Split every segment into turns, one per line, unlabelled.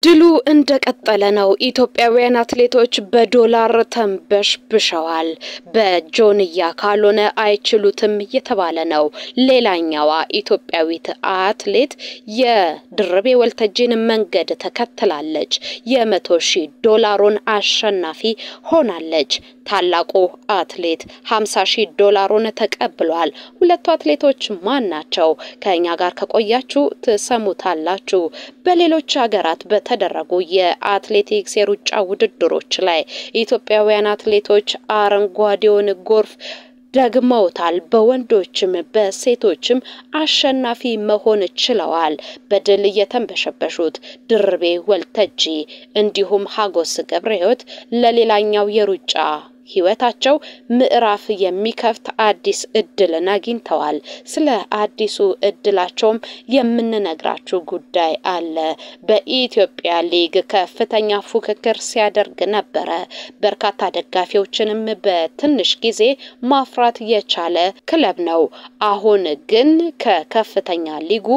ድሉ እንደቀጠለ ነው። ኢትዮጵያውያን አትሌቶች በዶላር ተንበሽብሸዋል። በጆንያ ካልሆነ አይችሉትም እየተባለ ነው። ሌላኛዋ ኢትዮጵያዊት አትሌት የድርቤ ወልተጂን መንገድ ተከትላለች። $100,000 አሸናፊ ሆናለች። ታላቁ አትሌት $50,000 ተቀብሏል። ሁለቱ አትሌቶች ማን ናቸው? ከኛ ጋር ከቆያችሁ ትሰሙታላችሁ። በሌሎች ሀገራት ተደረጉ የአትሌቲክስ የሩጫ ውድድሮች ላይ ኢትዮጵያውያን አትሌቶች አረንጓዴውን ጎርፍ ደግመውታል። በወንዶችም በሴቶችም አሸናፊ መሆን ችለዋል። በድል የተንበሸበሹት ድርቤ ወልተጂ እንዲሁም ሀጎስ ገብረህይወት ለሌላኛው የሩጫ ህይወታቸው ምዕራፍ የሚከፍት አዲስ እድልን አግኝተዋል። ስለ አዲሱ እድላቸውም የምንነግራችሁ ጉዳይ አለ። በኢትዮጵያ ሊግ ከፍተኛ ፉክክር ሲያደርግ ነበረ። በርካታ ደጋፊዎችንም በትንሽ ጊዜ ማፍራት የቻለ ክለብ ነው። አሁን ግን ከከፍተኛ ሊጉ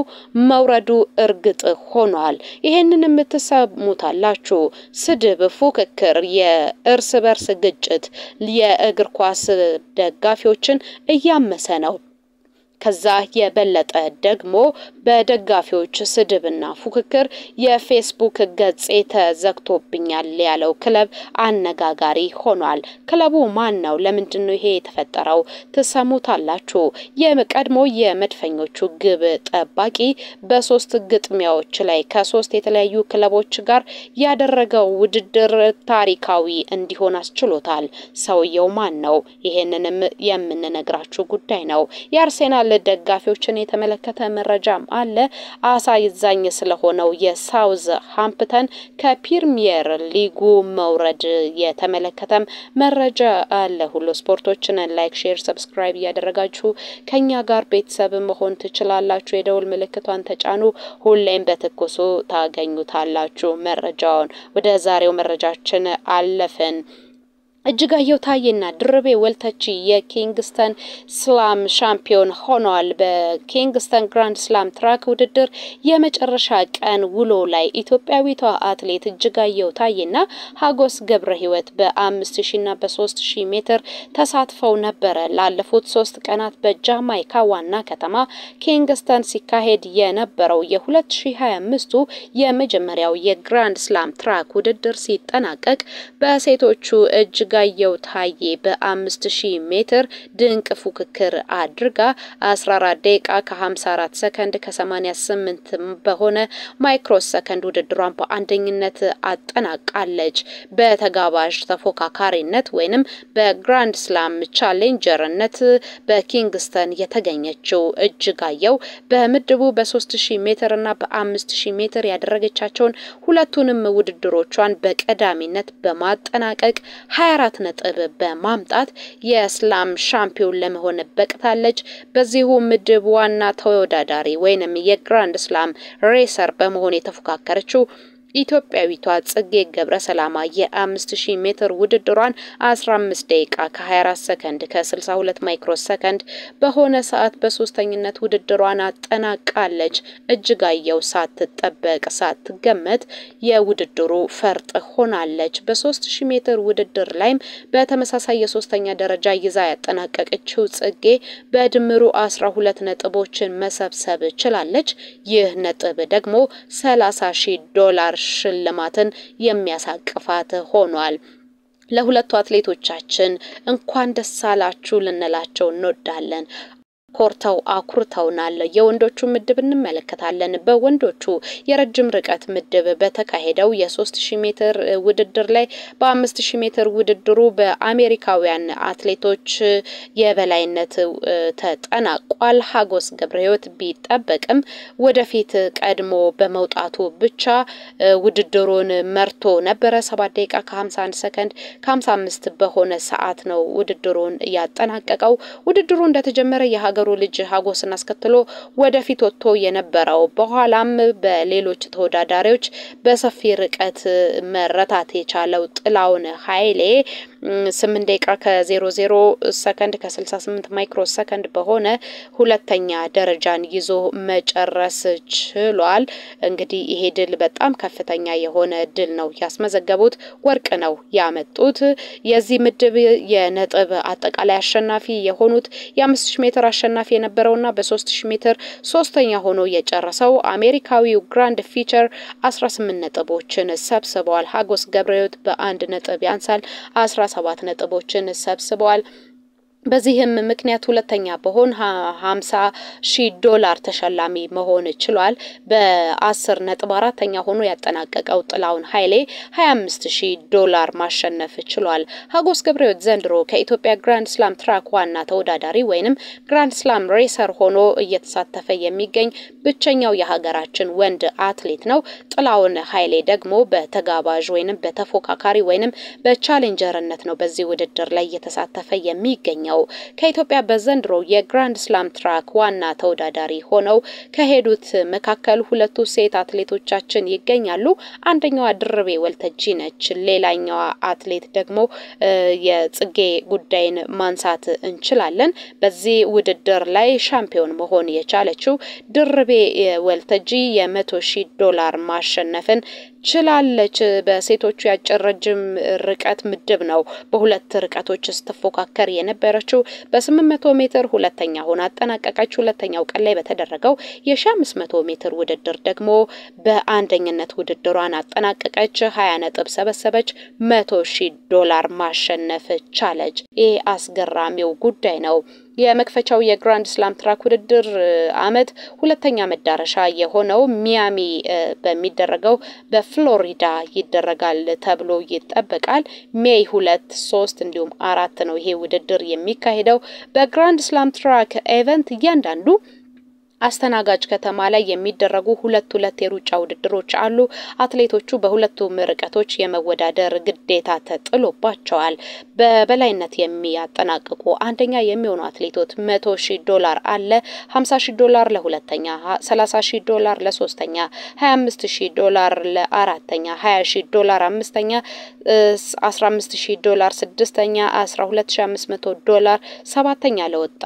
መውረዱ እርግጥ ሆኗል። ይሄንንም ትሰሙታላችሁ። ስድብ፣ ፉክክር፣ የእርስ በርስ ግጭት የእግር ኳስ ደጋፊዎችን እያመሰ ነው። ከዛ የበለጠ ደግሞ በደጋፊዎች ስድብና ፉክክር የፌስቡክ ገጽ ተዘግቶብኛል ያለው ክለብ አነጋጋሪ ሆኗል። ክለቡ ማን ነው? ለምንድነው ይሄ የተፈጠረው? ትሰሙታላችሁ። የቀድሞ የመድፈኞቹ ግብ ጠባቂ በ3 ግጥሚያዎች ላይ ከ3 የተለያዩ ክለቦች ጋር ያደረገው ውድድር ታሪካዊ እንዲሆን አስችሎታል። ሰውየው ማን ነው? ይሄንንም የምንነግራችሁ ጉዳይ ነው። የአርሴናል ደጋፊዎችን የተመለከተ መረጃም አለ። አሳዛኝ ስለሆነው የሳውዝ ሃምፕተን ከፕሪሚየር ሊጉ መውረድ የተመለከተም መረጃ አለ። ሁሉ ስፖርቶችን ላይክ፣ ሼር፣ ሰብስክራይብ ያደረጋችሁ ከኛ ጋር ቤተሰብ መሆን ትችላላችሁ። የደውል ምልክቷን ተጫኑ። ሁሌም በትኩሱ ታገኙታላችሁ መረጃውን። ወደ ዛሬው መረጃችን አለፈን። እጅጋየሁ ታዬና ድርቤ ወልተጂ የኪንግስተን ስላም ሻምፒዮን ሆነዋል። በኪንግስተን ግራንድ ስላም ትራክ ውድድር የመጨረሻ ቀን ውሎ ላይ ኢትዮጵያዊቷ አትሌት እጅጋየሁ ታዬና ሀጎስ ገብረህይወት በ5000 እና በ3000 ሜትር ተሳትፈው ነበረ። ላለፉት 3 ቀናት በጃማይካ ዋና ከተማ ኪንግስተን ሲካሄድ የነበረው የ2025ቱ የመጀመሪያው የግራንድ ስላም ትራክ ውድድር ሲጠናቀቅ በሴቶቹ እጅጋየሁ ታዬ በ5000 ሜትር ድንቅ ፉክክር አድርጋ 14 ደቂቃ ከ54 ሰከንድ ከ88 በሆነ ማይክሮ ሰከንድ ውድድሯን በአንደኝነት አጠናቃለች። በተጋባዥ ተፎካካሪነት ወይንም በግራንድ ስላም ቻሌንጀርነት በኪንግስተን የተገኘችው እጅጋየሁ በምድቡ በ3000 ሜትር እና በ5000 ሜትር ያደረገቻቸውን ሁለቱንም ውድድሮቿን በቀዳሚነት በማጠናቀቅ 24 ነጥብ በማምጣት የስላም ሻምፒዮን ለመሆን በቅታለች። በዚሁ ምድብ ዋና ተወዳዳሪ ወይንም የግራንድ ስላም ሬሰር በመሆን የተፎካከረችው ኢትዮጵያዊቷ ጽጌ ገብረሰላማ የ5000 ሜትር ውድድሯን 15 ደቂቃ ከ24 ሰከንድ ከ62 ማይክሮ ሰከንድ በሆነ ሰዓት በሶስተኝነት ውድድሯን አጠናቃለች። እጅጋየሁ ሳትጠበቅ ሳትገመት የውድድሩ ፈርጥ ሆናለች። በ3000 ሜትር ውድድር ላይም በተመሳሳይ የሶስተኛ ደረጃ ይዛ ያጠናቀቀችው ጽጌ በድምሩ 12 ነጥቦችን መሰብሰብ ችላለች። ይህ ነጥብ ደግሞ $30,000 ሽልማትን የሚያሳቅፋት ሆኗል። ለሁለቱ አትሌቶቻችን እንኳን ደስ አላችሁ ልንላቸው እንወዳለን። ኮርተው አኩርተውናል። የወንዶቹ ምድብ እንመለከታለን። በወንዶቹ የረጅም ርቀት ምድብ በተካሄደው የ3000 ሜትር ውድድር ላይ በ5000 ሜትር ውድድሩ በአሜሪካውያን አትሌቶች የበላይነት ተጠናቋል። ሀጎስ ገብረህይወት ቢጠበቅም ወደፊት ቀድሞ በመውጣቱ ብቻ ውድድሩን መርቶ ነበረ። 7 ደቂቃ ከ51 ሰከንድ ከ55 በሆነ ሰዓት ነው ውድድሩን ያጠናቀቀው። ውድድሩ እንደተጀመረ የሀገሩ ልጅ ሀጎስን አስከትሎ ወደፊት ወጥቶ የነበረው በኋላም በሌሎች ተወዳዳሪዎች በሰፊ ርቀት መረታት የቻለው ጥላውን ኃይሌ 8 ደቂቃ ከ00 ሰከንድ ከ68 ማይክሮ ሰከንድ በሆነ ሁለተኛ ደረጃን ይዞ መጨረስ ችሏል። እንግዲህ ይሄ ድል በጣም ከፍተኛ የሆነ ድል ነው ያስመዘገቡት። ወርቅ ነው ያመጡት። የዚህ ምድብ የነጥብ አጠቃላይ አሸናፊ የሆኑት የ5000 ሜትር አሸናፊ የነበረውና በ3000 ሜትር ሶስተኛ ሆኖ የጨረሰው አሜሪካዊው ግራንድ ፊቸር 18 ነጥቦችን ሰብስበዋል። ሀጎስ ገብረሕይወት በ1 ነጥብ ያንሳል 17 ነጥቦችን ሰብስበዋል። በዚህም ምክንያት ሁለተኛ በሆን $50,000 ተሸላሚ መሆን ችሏል። በ10 ነጥብ አራተኛ ሆኖ ያጠናቀቀው ጥላውን ኃይሌ $25,000 ማሸነፍ ችሏል። ሀጎስ ገብረሕይወት ዘንድሮ ከኢትዮጵያ ግራንድ ስላም ትራክ ዋና ተወዳዳሪ ወይንም ግራንድ ስላም ሬሰር ሆኖ እየተሳተፈ የሚገኝ ብቸኛው የሀገራችን ወንድ አትሌት ነው። ጥላውን ኃይሌ ደግሞ በተጋባዥ ወይንም በተፎካካሪ ወይንም በቻሌንጀርነት ነው በዚህ ውድድር ላይ እየተሳተፈ የሚገኘው። ከኢትዮጵያ በዘንድሮ የግራንድ ስላም ትራክ ዋና ተወዳዳሪ ሆነው ከሄዱት መካከል ሁለቱ ሴት አትሌቶቻችን ይገኛሉ። አንደኛዋ ድርቤ ወልተጂ ነች። ሌላኛዋ አትሌት ደግሞ የጽጌ ጉዳይን ማንሳት እንችላለን። በዚህ ውድድር ላይ ሻምፒዮን መሆን የቻለችው ድርቤ ወልተጂ $100,000 ማሸነፍን ችላለች። በሴቶቹ ያጭር ረጅም ርቀት ምድብ ነው በሁለት ርቀቶች ስትፎካከር የነበረችው። በ800 ሜትር ሁለተኛ ሆና አጠናቀቀች። ሁለተኛው ቀን ላይ በተደረገው የ1500 ሜትር ውድድር ደግሞ በአንደኝነት ውድድሯን አጠናቀቀች። 20 ነጥብ ሰበሰበች። $100,000 ማሸነፍ ቻለች። ይህ አስገራሚው ጉዳይ ነው። የመክፈቻው የግራንድ ስላም ትራክ ውድድር አመት ሁለተኛ መዳረሻ የሆነው ሚያሚ በሚደረገው በፍሎሪዳ ይደረጋል ተብሎ ይጠበቃል። ሜይ 2፣ 3 እንዲሁም 4 ነው ይሄ ውድድር የሚካሄደው። በግራንድ ስላም ትራክ ኢቨንት እያንዳንዱ አስተናጋጅ ከተማ ላይ የሚደረጉ ሁለት የሩጫ ውድድሮች አሉ። አትሌቶቹ በሁለቱም ርቀቶች የመወዳደር ግዴታ ተጥሎባቸዋል። በበላይነት የሚያጠናቅቁ አንደኛ የሚሆኑ አትሌቶች $100,000 አለ። $50,000 ለሁለተኛ፣ $30,000 ለሶስተኛ፣ $25,000 ለአራተኛ፣ $20,000 አምስተኛ፣ $15,000 ስድስተኛ፣ $12,500 ሰባተኛ ለወጣ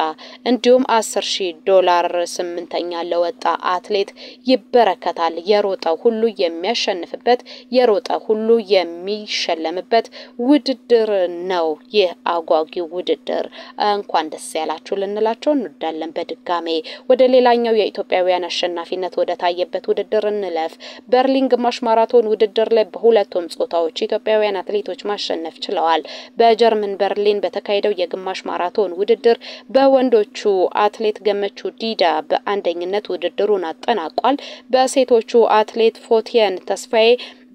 እንዲሁም $10,000 ስምንተኛ ለወጣ አትሌት ይበረከታል። የሮጠው ሁሉ የሚያሸንፍበት የሮጠው ሁሉ የሚሸለምበት ውድድር ነው። ይህ አጓጊ ውድድር እንኳን ደስ ያላችሁ ልንላችሁ እንወዳለን። በድጋሜ ወደ ሌላኛው የኢትዮጵያውያን አሸናፊነት ወደ ታየበት ውድድር እንለፍ። በርሊን ግማሽ ማራቶን ውድድር ላይ በሁለቱም ጾታዎች ኢትዮጵያውያን አትሌቶች ማሸነፍ ችለዋል። በጀርመን በርሊን በተካሄደው የግማሽ ማራቶን ውድድር በወንዶቹ አትሌት ገመቹ ዲዳ በአንደኝነት ውድድሩን አጠናቋል። በሴቶቹ አትሌት ፎቲያን ተስፋዬ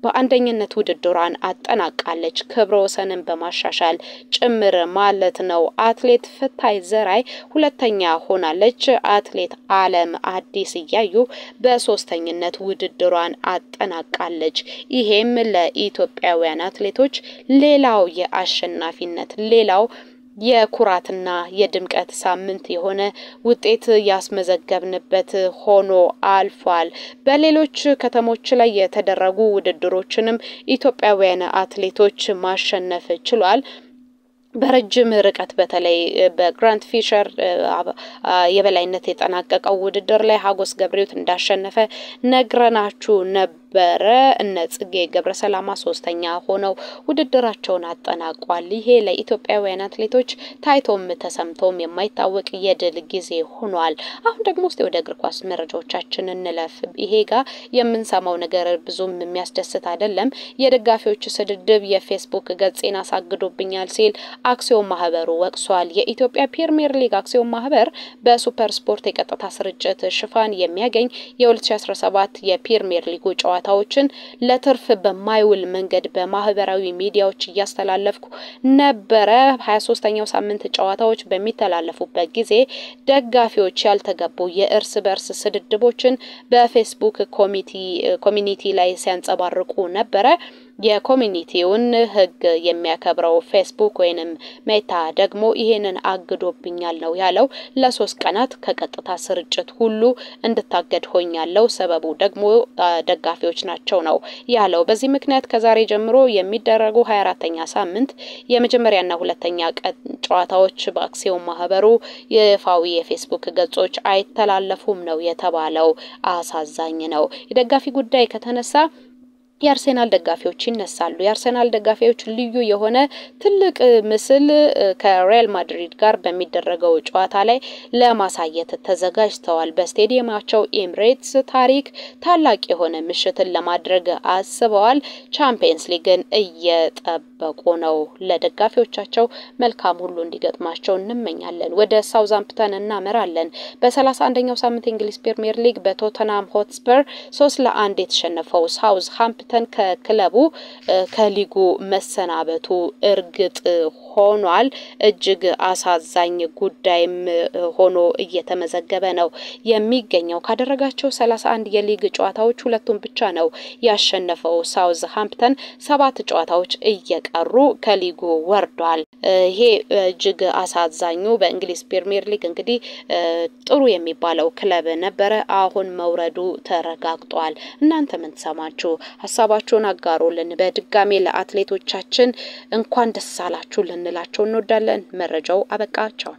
በአንደኝነት ውድድሯን አጠናቃለች። ክብረ ወሰንን በማሻሻል ጭምር ማለት ነው። አትሌት ፍታይ ዘራይ ሁለተኛ ሆናለች። አትሌት ዓለም አዲስ እያዩ በሶስተኝነት ውድድሯን አጠናቃለች። ይሄም ለኢትዮጵያውያን አትሌቶች ሌላው የአሸናፊነት ሌላው የኩራትና የድምቀት ሳምንት የሆነ ውጤት ያስመዘገብንበት ሆኖ አልፏል። በሌሎች ከተሞች ላይ የተደረጉ ውድድሮችንም ኢትዮጵያውያን አትሌቶች ማሸነፍ ችሏል። በረጅም ርቀት በተለይ በግራንድ ፊቸር የበላይነት የጠናቀቀው ውድድር ላይ ሀጎስ ገብረሕይወት እንዳሸነፈ ነግረናችሁ ነበር። እነ ጽጌ ገብረሰላማ ሶስተኛ ሆነው ውድድራቸውን አጠናቋል። ይሄ ለኢትዮጵያውያን አትሌቶች ታይቶም ተሰምቶም የማይታወቅ የድል ጊዜ ሆኗል። አሁን ደግሞ እስቲ ወደ እግር ኳስ መረጃዎቻችን እንለፍ። ይሄ ጋር የምንሰማው ነገር ብዙም የሚያስደስት አይደለም። የደጋፊዎች ስድድብ የፌስቡክ ገጽን አሳግዶብኛል ሲል አክሲዮን ማህበሩ ወቅሷል። የኢትዮጵያ ፕሪሚየር ሊግ አክሲዮን ማህበር በሱፐር ስፖርት የቀጥታ ስርጭት ሽፋን የሚያገኝ የ2017 የፕሪሚየር ሊግ ጨዋታዎችን ለትርፍ በማይውል መንገድ በማህበራዊ ሚዲያዎች እያስተላለፍኩ ነበረ። 23ኛው ሳምንት ጨዋታዎች በሚተላለፉበት ጊዜ ደጋፊዎች ያልተገቡ የእርስ በርስ ስድድቦችን በፌስቡክ ኮሚኒቲ ላይ ሲያንጸባርቁ ነበረ። የኮሚኒቲውን ህግ የሚያከብረው ፌስቡክ ወይንም ሜታ ደግሞ ይሄንን አግዶብኛል ነው ያለው። ለ3 ቀናት ከቀጥታ ስርጭት ሁሉ እንድታገድ ሆኛለሁ። ሰበቡ ደግሞ ደጋፊዎች ናቸው ነው ያለው። በዚህ ምክንያት ከዛሬ ጀምሮ የሚደረጉ 24ኛ ሳምንት የመጀመሪያና ሁለተኛ ቀን ጨዋታዎች በአክሲዮን ማህበሩ የፋዊ የፌስቡክ ገጾች አይተላለፉም ነው የተባለው። አሳዛኝ ነው። የደጋፊ ጉዳይ ከተነሳ የአርሰናል ደጋፊዎች ይነሳሉ። የአርሰናል ደጋፊዎች ልዩ የሆነ ትልቅ ምስል ከሪያል ማድሪድ ጋር በሚደረገው ጨዋታ ላይ ለማሳየት ተዘጋጅተዋል። በስቴዲየማቸው ኤምሬትስ ታሪክ ታላቅ የሆነ ምሽትን ለማድረግ አስበዋል። ቻምፒየንስ ሊግን እየጠበቁ ነው። ለደጋፊዎቻቸው መልካም ሁሉ እንዲገጥማቸው እንመኛለን። ወደ ሳውዛምፕተን እናመራለን። በ31ኛው ሳምንት እንግሊዝ ፕሪሚየር ሊግ በቶተንሃም ሆትስፐር 3-1 የተሸነፈው ሳውዝሃምፕተን ከክለቡ ከሊጉ መሰናበቱ እርግጥ ሆኗል። እጅግ አሳዛኝ ጉዳይም ሆኖ እየተመዘገበ ነው የሚገኘው። ካደረጋቸው 31 የሊግ ጨዋታዎች ሁለቱን ብቻ ነው ያሸነፈው ሳውዝሃምፕተን። 7 ጨዋታዎች እየቀሩ ከሊጉ ወርዷል። ይሄ እጅግ አሳዛኙ በእንግሊዝ ፕሪሚየር ሊግ እንግዲህ ጥሩ የሚባለው ክለብ ነበረ። አሁን መውረዱ ተረጋግጧል። እናንተ ምን ተሰማችሁ? ሐሳባችሁን አጋሩልን። በድጋሜ ለአትሌቶቻችን እንኳን ደስ አላችሁ ልንላቸው እንወዳለን። መረጃው አበቃ። ቻው።